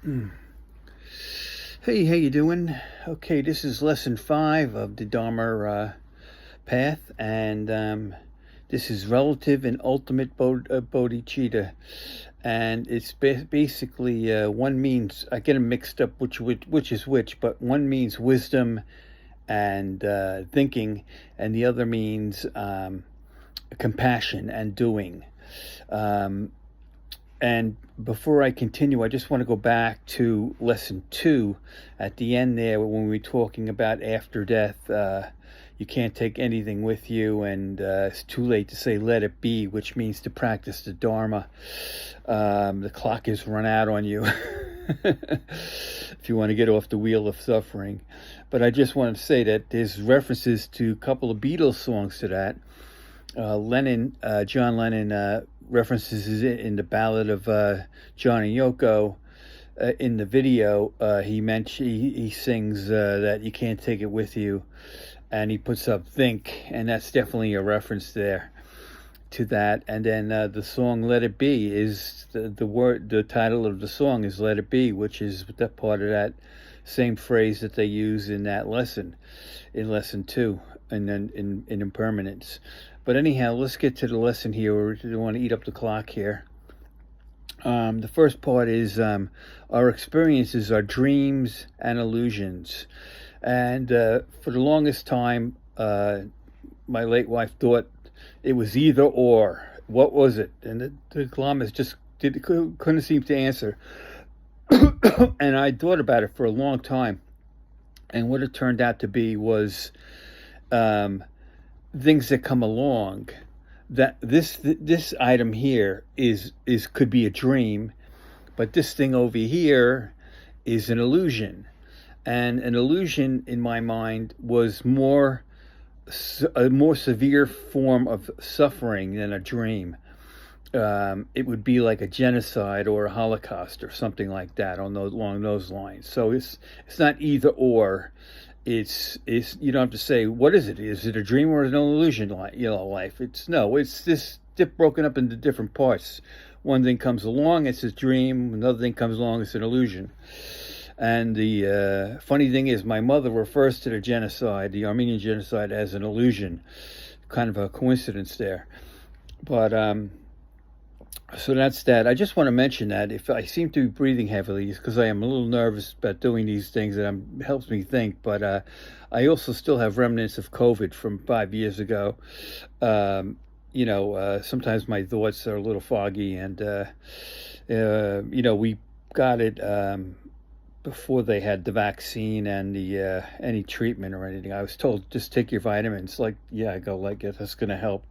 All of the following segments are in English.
Hey, how you doing? Okay, this is lesson 5 of the Dharma path, and this is relative and ultimate bodhicitta, and it's basically one means I get them mixed up which is which, but one means wisdom and thinking, and the other means compassion and doing. And before I continue, I just want to go back to lesson 2 at the end there when we were talking about after death. You can't take anything with you, and it's too late to say let it be, which means to practice the Dharma. The clock has run out on you if you want to get off the wheel of suffering. But I just want to say that there's references to a couple of Beatles songs to that. John Lennon references it in the Ballad of John and Yoko. In the video, he sings that you can't take it with you, and he puts up "think," and that's definitely a reference there to that. And then the song "Let It Be" is the title of the song is "Let It Be," which is that part of that same phrase that they use in that lesson, in lesson 2, and then in impermanence. But anyhow, let's get to the lesson here. We don't want to eat up the clock here. The first part is our experiences are dreams and illusions. And for the longest time, my late wife thought it was either or. What was it? And the Lamas just couldn't seem to answer. And I thought about it for a long time. And what it turned out to be was things that come along. That this item here is could be a dream, but this thing over here is an illusion. And an illusion, in my mind, was a more severe form of suffering than a dream. It would be like a genocide or a Holocaust or something like that along those lines. So it's not either or. It's you don't have to say what is it? Is it a dream or an illusion? Life. It's this broken up into different parts. One thing comes along, it's a dream. Another thing comes along, it's an illusion. And the funny thing is, my mother refers to the Armenian genocide, as an illusion. Kind of a coincidence there. But so that's that. I just want to mention that if I seem to be breathing heavily, it's because I am a little nervous about doing these things. That helps me think. But I also still have remnants of COVID from 5 years ago. Sometimes my thoughts are a little foggy, and we got it before they had the vaccine and the any treatment or anything. I was told just take your vitamins. I go like it. That's going to help.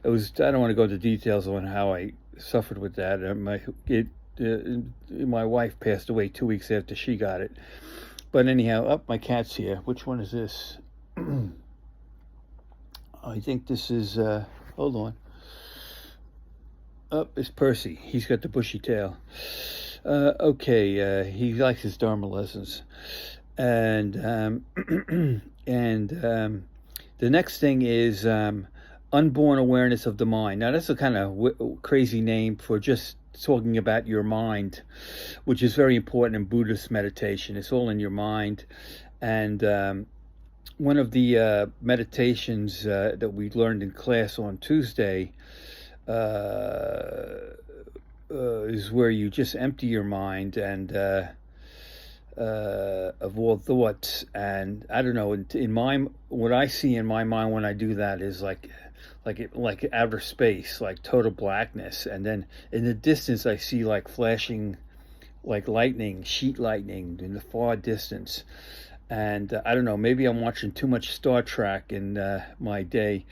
I don't want to go into details on how I suffered with that. My wife passed away 2 weeks after she got it. But anyhow, my cat's here. Which one is this? I think this is. Hold on. It's Percy. He's got the bushy tail. Okay, he likes his Dharma lessons, and the next thing is unborn awareness of the mind. Now that's a kind of crazy name for just talking about your mind, which is very important in Buddhist meditation. It's all in your mind, and one of the meditations that we learned in class on Tuesday. Is where you just empty your mind and of all thoughts. And I don't know, what I see in my mind when I do that is like outer space, like total blackness. And then in the distance, I see like flashing, like lightning, sheet lightning in the far distance. And I don't know, maybe I'm watching too much Star Trek in my day,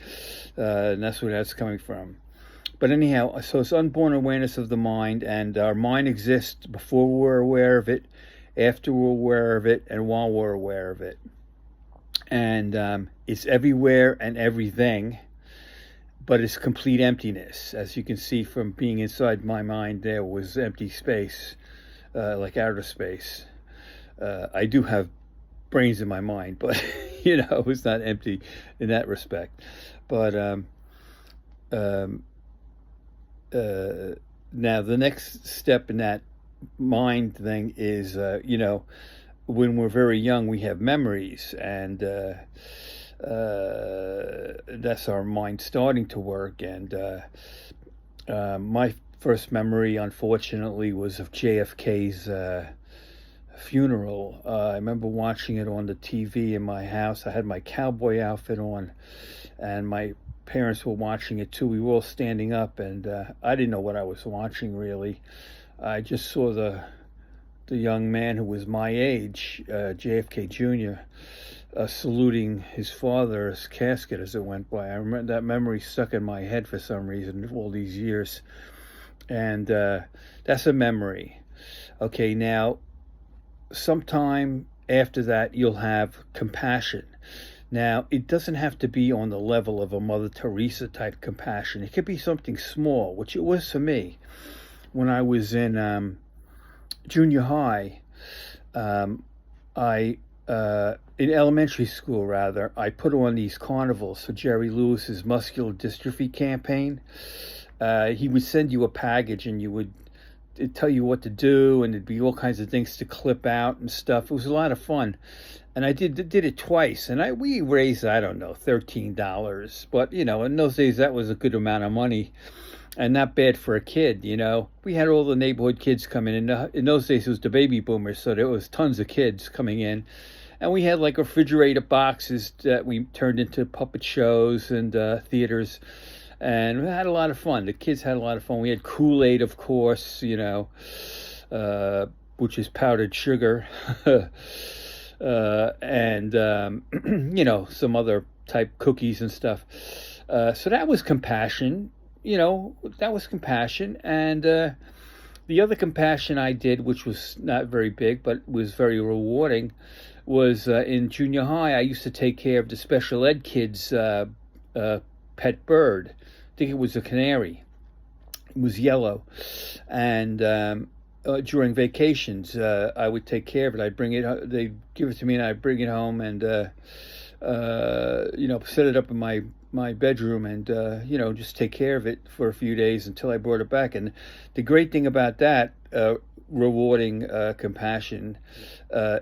and that's where that's coming from. But anyhow, so it's unborn awareness of the mind, and our mind exists before we're aware of it, after we're aware of it, and while we're aware of it. And it's everywhere and everything, but it's complete emptiness. As you can see from being inside my mind, there was empty space, like outer space. I do have brains in my mind, but it's not empty in that respect. But now the next step in that mind thing is, when we're very young, we have memories, and that's our mind starting to work. And my first memory, unfortunately, was of JFK's funeral. I remember watching it on the TV in my house. I had my cowboy outfit on, and my parents were watching it too. We were all standing up, and I didn't know what I was watching really. I just saw the young man who was my age, JFK Jr., saluting his father's casket as it went by. I remember that memory stuck in my head for some reason all these years, and that's a memory. Okay, now sometime after that you'll have compassion. Now, it doesn't have to be on the level of a Mother Teresa type compassion. It could be something small, which it was for me. When I was in junior high, in elementary school rather, I put on these carnivals for Jerry Lewis's muscular dystrophy campaign. He would send you a package, and it'd tell you what to do, and there'd be all kinds of things to clip out and stuff. It was a lot of fun. And I did it twice, and we raised, I don't know, $13. But, in those days, that was a good amount of money, and not bad for a kid, We had all the neighborhood kids coming in. In those days, it was the baby boomers, so there was tons of kids coming in. And we had like refrigerator boxes that we turned into puppet shows and theaters. And we had a lot of fun. The kids had a lot of fun. We had Kool-Aid, of course, which is powdered sugar. And some other type cookies and stuff. So that was compassion, And the other compassion I did, which was not very big, but was very rewarding, was in junior high. I used to take care of the special ed kids' pet bird. I think it was a canary. It was yellow. And during vacations, I would take care of it. I'd bring it. They'd give it to me, and I'd bring it home and set it up in my bedroom, and just take care of it for a few days until I brought it back. And the great thing about that rewarding compassion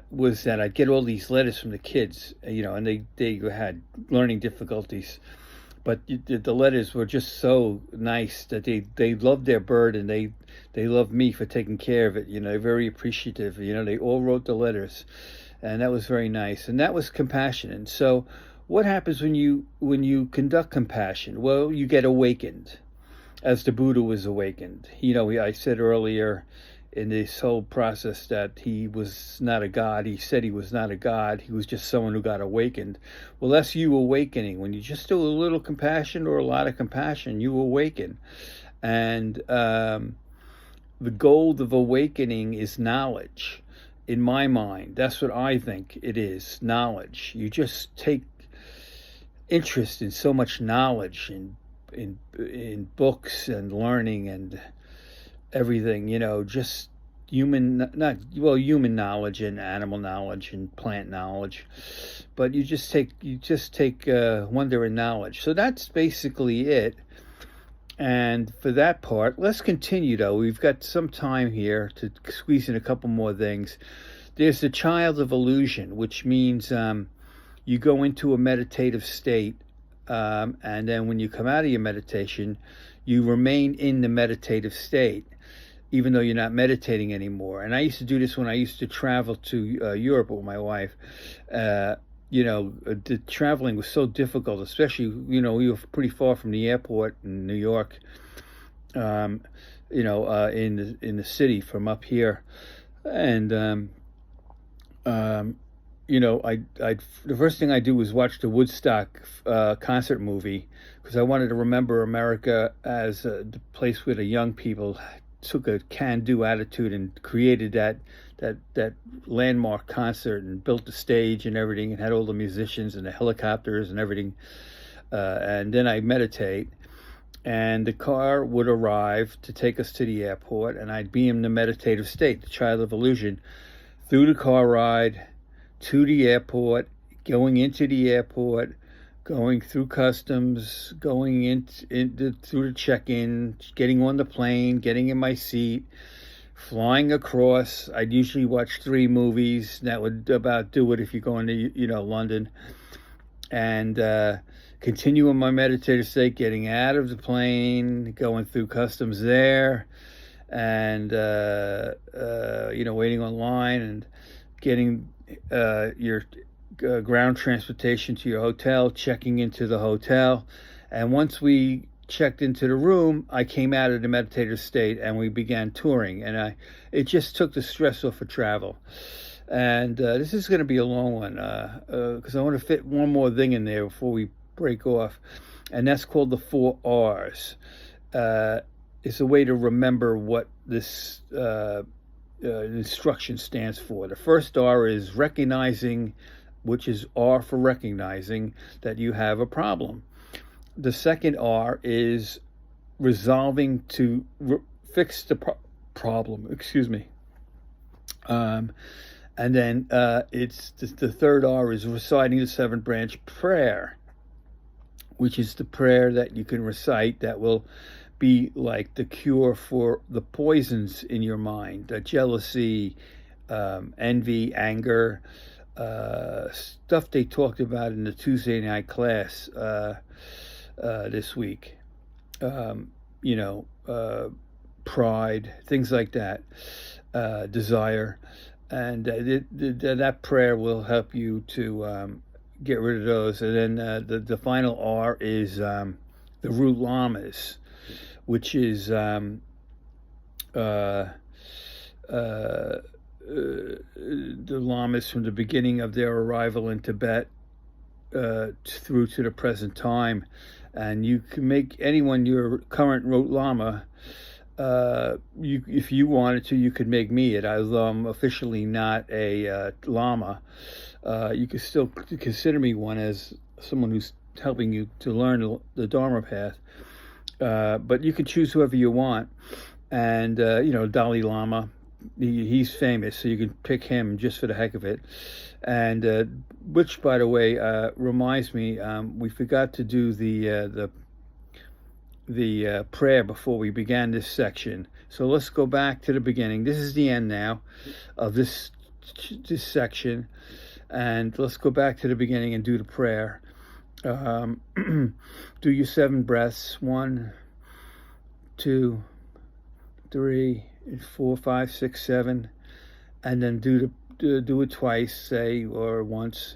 was that I'd get all these letters from the kids, and they had learning difficulties. But the letters were just so nice that they loved their bird, and they loved me for taking care of it. They're very appreciative. They all wrote the letters, and that was very nice. And that was compassion. And so, what happens when you conduct compassion? Well, you get awakened, as the Buddha was awakened. I said earlier in this whole process that he was not a god. He said he was not a god. He was just someone who got awakened. Well, that's you awakening. When you just do a little compassion or a lot of compassion, you awaken. And the goal of awakening is knowledge. In my mind, that's what I think it is, knowledge. You just take interest in so much knowledge in books and learning and everything, just human knowledge and animal knowledge and plant knowledge, but you just take wonder and knowledge. So that's basically it. And for that part, let's continue though. We've got some time here to squeeze in a couple more things. There's the child of illusion, which means you go into a meditative state, and then when you come out of your meditation, you remain in the meditative state, even though you're not meditating anymore. And I used to do this when I used to travel to Europe with my wife. The traveling was so difficult, especially, we were pretty far from the airport in New York, in the city from up here. And, the first thing I do was watch the Woodstock concert movie, because I wanted to remember America as the place where the young people took a can-do attitude and created that landmark concert and built the stage and everything, and had all the musicians and the helicopters and everything. And then I meditate, and the car would arrive to take us to the airport, and I'd be in the meditative state, the child of illusion, through the car ride to the airport, going into the airport, going through customs, going through the check-in, getting on the plane, getting in my seat, flying across. I'd usually watch 3 movies. That would about do it if you're going to, London. And continue in my meditative state, getting out of the plane, going through customs there, and, waiting online and getting your ground transportation to your hotel, checking into the hotel. And once we checked into the room, I came out of the meditative state and we began touring. And it just took the stress off of travel. And this is going to be a long one because I want to fit one more thing in there before we break off. And that's called the 4 R's. It's a way to remember what this instruction stands for. The first R is recognizing, which is R for recognizing that you have a problem. The second R is resolving to fix the problem. Excuse me. And then it's the third R is reciting the 7-branch prayer, which is the prayer that you can recite that will be like the cure for the poisons in your mind, jealousy, envy, anger, stuff they talked about in the Tuesday night class this week. Pride, things like that, desire. And that prayer will help you to get rid of those. And then the final R is the root lamas, which is the lamas from the beginning of their arrival in Tibet through to the present time. And you can make anyone your current root lama. If you wanted to, you could make me it. I'm officially not a lama. You could still consider me one as someone who's helping you to learn the Dharma path. But you can choose whoever you want. And, Dalai Lama, he's famous, so you can pick him just for the heck of it. And which, by the way, reminds me, we forgot to do the prayer before we began this section. So let's go back to the beginning. This is the end now of this section. And let's go back to the beginning and do the prayer. Do your 7 breaths. 1, 2, 3, 4, 5, 6, 7. And then do it twice, say, or once.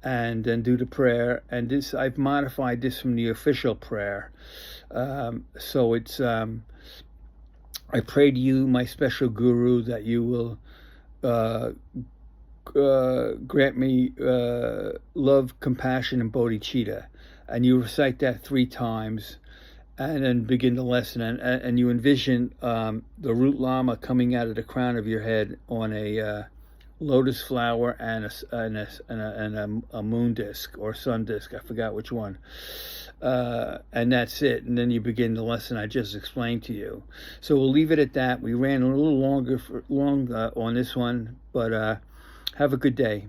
And then do the prayer. And this, I've modified this from the official prayer. So it's, I pray to you, my special guru, that you will grant me love, compassion, and bodhicitta. And you recite that 3 times and then begin the lesson. And you envision the root lama coming out of the crown of your head on a lotus flower and a moon disc or sun disc. I forgot which one. And that's it. And then you begin the lesson I just explained to you. So we'll leave it at that. We ran a little long on this one, but have a good day.